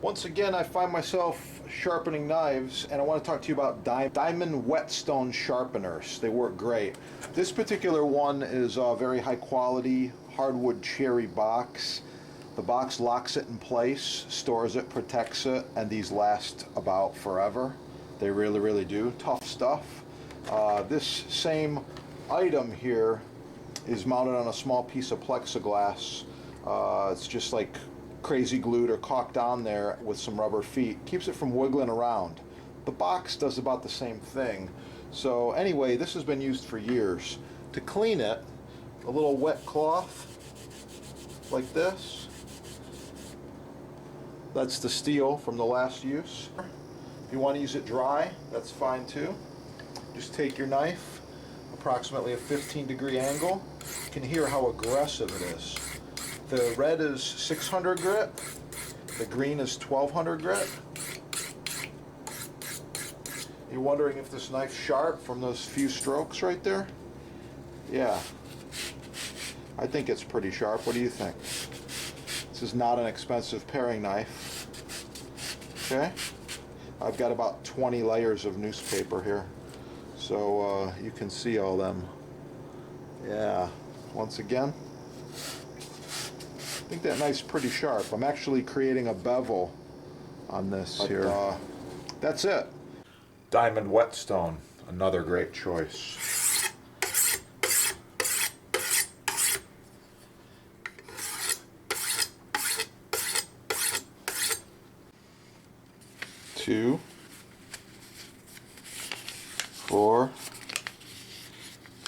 Once again, I find myself sharpening knives, and I want to talk to you about diamond whetstone sharpeners. They work great. This particular one is a very high quality hardwood cherry box. The box locks it in place, stores it, protects it, and these last about forever. They really, really do. Tough stuff. This same item here is mounted on a small piece of plexiglass. It's just like crazy glued or caulked on there with some rubber feet. Keeps it from wiggling around. The box does about the same thing. So anyway, this has been used for years. To clean it, a little wet cloth like this. That's the steel from the last use. If you want to use it dry, that's fine too. Just take your knife, approximately a 15-degree angle. You can hear how aggressive it is. The red is 600 grit, the green is 1200 grit. You're wondering if this knife's sharp from those few strokes right there? Yeah, I think it's pretty sharp. What do you think? This is not an expensive paring knife. Okay, I've got about 20 layers of newspaper here, so you can see all them. Yeah, once again, I think that knife's pretty sharp. I'm actually creating a bevel on this here. That's it. Diamond whetstone, another great choice. Two, 4,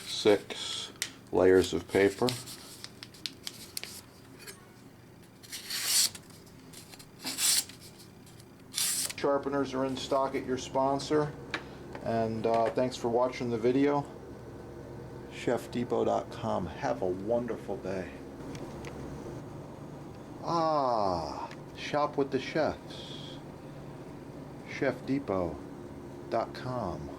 6 layers of paper. Sharpeners are in stock at your sponsor, and thanks for watching the video. ChefDepot.com. Have a wonderful day. Shop with the chefs. ChefDepot.com.